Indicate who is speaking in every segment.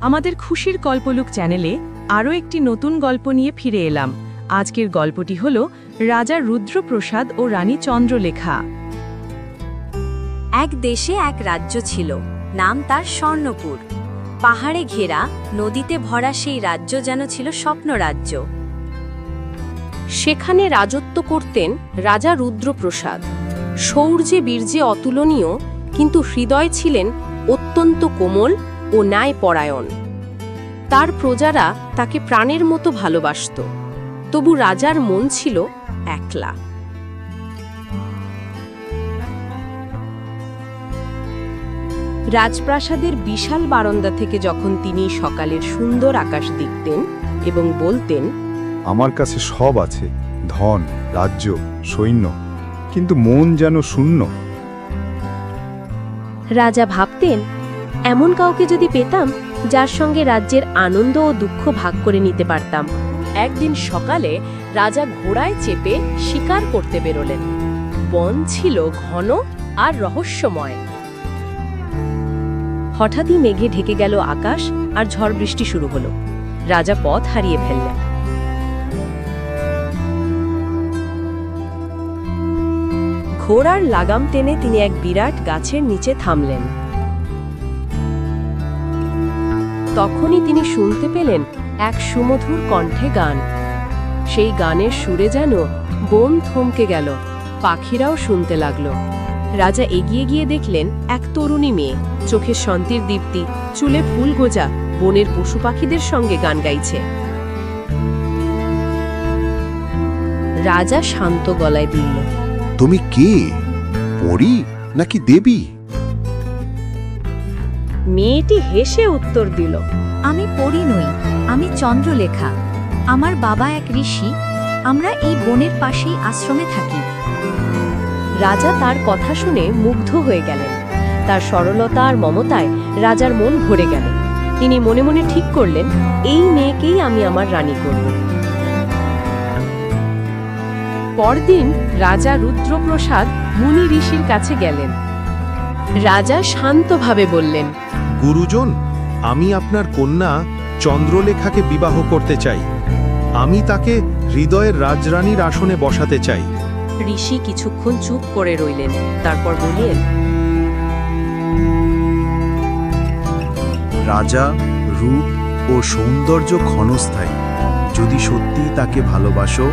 Speaker 1: আমাদের খুশির গল্পলুক চ্যানেলে আরও একটি নতুন গল্প নিয়ে ফিরে এলাম। আজকের গল্পটি হল রাজা রুদ্রপ্রসাদ ও রানী চন্দ্রলেখা।
Speaker 2: এক দেশে এক রাজ্য ছিল, নাম তার স্বর্ণপুর। পাহাড়ে ঘেরা, নদীতে ভরা সেই রাজ্য যেন ছিল স্বপ্ন রাজ্য।
Speaker 3: সেখানে রাজত্ব করতেন রাজা রুদ্রপ্রসাদ। শৌর্যে বীর্যে অতুলনীয়, কিন্তু হৃদয় ছিলেন অত্যন্ত কোমল ও ন্যায়পরায়ণ। তার প্রজারা তাকে প্রাণের মতো ভালোবাসত, তবু রাজার মন ছিল একলা। রাজপ্রাসাদের বিশাল বারান্দা থেকে যখন তিনি সকালের সুন্দর আকাশ দেখতেন এবং বলতেন,
Speaker 4: আমার কাছে সব আছে, ধন, রাজ্য, সৈন্য, কিন্তু মন যেন শূন্য।
Speaker 3: রাজা ভাবতেন, এমন কাউকে যদি পেতাম যার সঙ্গে রাজ্যের আনন্দ ও দুঃখ ভাগ করে নিতে পারতাম। একদিন সকালে রাজা ঘোড়ায় চেপে শিকার করতে বেরোলেন। বন ছিল ঘন আর রহস্যময়। হঠাৎই মেঘে ঢেকে গেল আকাশ আর ঝড় বৃষ্টি শুরু হলো। রাজা পথ হারিয়ে ফেললেন। ঘোড়ার লাগাম টেনে তিনি এক বিরাট গাছের নিচে থামলেন। তখনই তিনি শুনতে পেলেন এক সুমধুর কণ্ঠে গান। সেই গানের সুরে যেন বন থমকে গেল, পাখিরাও শুনতে লাগলো। রাজা এগিয়ে গিয়ে দেখলেন এক তরুণী মেয়ে, চোখে শান্তির দীপ্তি, চুলে ফুল গোজা, বনের পশু পাখিদের সঙ্গে গান গাইছে। রাজা শান্ত গলায় বলল,
Speaker 5: তুমি কে, পরী নাকি দেবী?
Speaker 3: মেয়েটি হেসে উত্তর দিল,
Speaker 2: আমি পরী নই, আমি চন্দ্রলেখা। আমার বাবা এক ঋষি। আমরা এই বনের পাশেই আশ্রমে থাকি।
Speaker 3: রাজা তার কথা শুনে মুগ্ধ হয়ে গেলেন। তার সরলতা আর মমতায় রাজার মন ভরে গেল। তিনি মনে মনে ঠিক করলেন, এই মেয়েকেই আমি আমার রানী করব। পরদিন রাজা রুদ্রপ্রসাদ মুনি ঋষির কাছে গেলেন। রাজা শান্তভাবে বললেন,
Speaker 6: গুরুজন, আমি আপনার কন্যা চন্দ্রলেখাকে বিবাহ করতে চাই। আমি তাকে হৃদয়ের রাজরানীর আসনে বসাতে চাই।
Speaker 3: ঋষি কিছুক্ষণ চুপ করে রইলেন, তারপর বললেন,
Speaker 5: রাজা, রূপ ও সৌন্দর্য ক্ষণস্থায়ী। যদি সত্যি তাকে ভালোবাসো,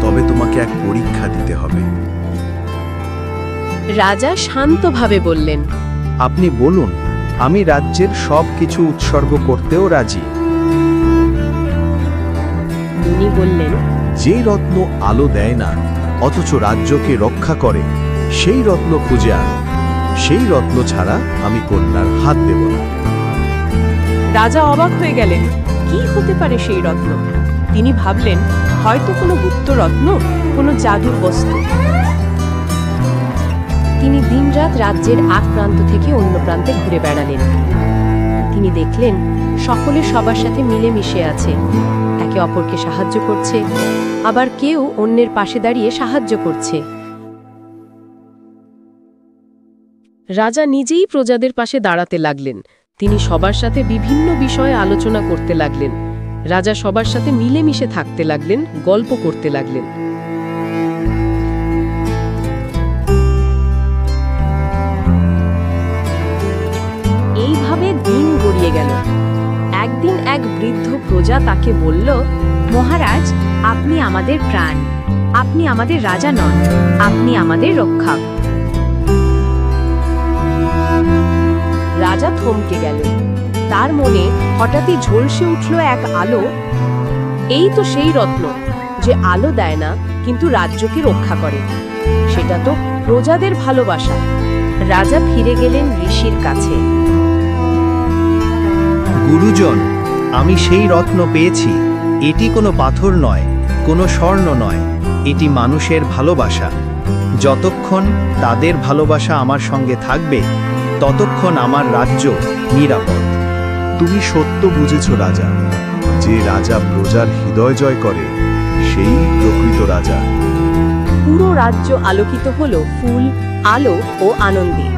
Speaker 5: তবে তোমাকে এক পরীক্ষা দিতে হবে।
Speaker 3: রাজা শান্তভাবে বললেন,
Speaker 7: আপনি বলুন, আমি রাজ্যের সব কিছু উৎসর্গ করতেও রাজি।
Speaker 3: মুনি বললেন,
Speaker 5: যে রত্ন আলো দেয় না অথচ রাজ্যকে রক্ষা করে, সেই রত্ন খুঁজে আন। সেই রত্ন ছাড়া আমি কন্যার হাত দেব না।
Speaker 3: রাজা অবাক হয়ে গেলেন, কি হতে পারে সেই রত্ন? তিনি ভাবলেন, হয়তো কোনো গুপ্ত রত্ন, কোনো জাদুর বস্তু। তিনি দিনরাত রাজ্যের এক প্রান্ত থেকে অন্য প্রান্তে ঘুরে বেড়ালেন। তিনি দেখলেন সকলে সবার সাথে মিলেমিশে আছে, একে অপরকে সাহায্য করছে, আবার কেউ অন্যের পাশে দাঁড়িয়ে সাহায্য করছে। রাজা নিজেই প্রজাদের পাশে দাঁড়াতে লাগলেন। তিনি সবার সাথে বিভিন্ন বিষয়ে আলোচনা করতে লাগলেন। রাজা সবার সাথে মিলেমিশে থাকতে লাগলেন, গল্প করতে লাগলেন। এইভাবে দিন গড়িয়ে গেল। একদিন এক বৃদ্ধ প্রজা তাকে বলল,
Speaker 2: মহারাজ, আপনি আমাদের প্রাণ। আপনি আমাদের রাজা নন, আপনি আমাদের রক্ষক।
Speaker 3: রাজা থমকে গেলেন। তার মনে হঠাৎই ঝলসে উঠল এক আলো। এই তো সেই রত্ন, যে আলো দেয় না কিন্তু রাজ্যকে রক্ষা করে। সেটা তো প্রজাদের ভালোবাসা। রাজা ফিরে গেলেন ঋষির কাছে।
Speaker 7: গুরুজন, আমি সেই রত্ন পেয়েছি। এটি কোনো পাথর নয়, কোনো স্বর্ণ নয়, এটি মানুষের ভালোবাসা। যতক্ষণ তাদের ভালোবাসা আমার সঙ্গে থাকবে, ততক্ষণ আমার রাজ্য নিরাপদ।
Speaker 5: তুমি সত্য বুঝেছ রাজা। যে রাজা প্রজার হৃদয় জয় করে, সেই প্রকৃত রাজা।
Speaker 3: পুরো রাজ্য আলোকিত হলো ফুল, আলো ও আনন্দে।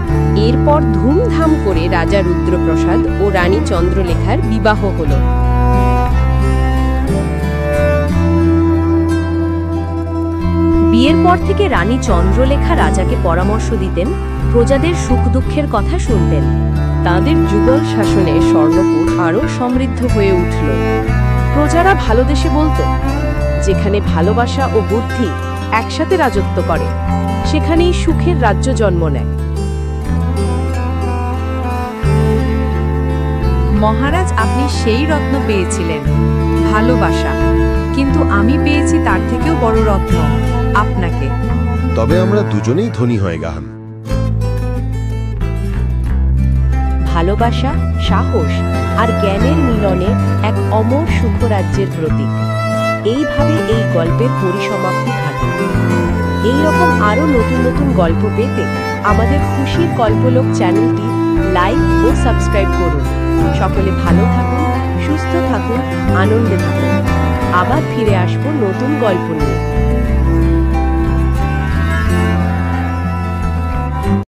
Speaker 3: এরপর ধুমধাম করে রাজা রুদ্রপ্রসাদ ও রানী চন্দ্রলেখার বিবাহ হলো।
Speaker 2: বিয়ের পর থেকে রানী চন্দ্রলেখা রাজাকে পরামর্শ দিতেন, প্রজাদের সুখ দুঃখের কথা শুনতেন।
Speaker 3: তাদের যুগল শাসনে স্বর্ণপুর আরও সমৃদ্ধ হয়ে উঠল। প্রজারা ভালো দেশে বলতো, যেখানে ভালোবাসা ও বুদ্ধি একসাথে রাজত্ব করে সেখানেই সুখের রাজ্য জন্ম নেয়।
Speaker 1: মহারাজ, আপনি সেই রত্ন পেয়েছিলেন, ভালোবাসা, কিন্তু আমি পেয়েছি তার থেকেও বড় রত্ন, আপনাকে।
Speaker 5: তবে আমরা দুজনেই ধনী হয়ে গেলাম।
Speaker 3: ভালোবাসা, সাহস আর জ্ঞানের মিলনে এক অমর সুখরাজ্যের প্রতীক। এইভাবে এই গল্পের পরিসমাপ্তি ঘটে। এই রকম আরও নতুন নতুন গল্প পেতে আমাদের খুশির কল্পলোক চ্যানেলটি লাইক ও সাবস্ক্রাইব করুন। সকলে ভালো থাকুন, সুস্থ থাকুন, আনন্দে থাকুন। আবার ফিরে আসবো নতুন গল্প নিয়ে।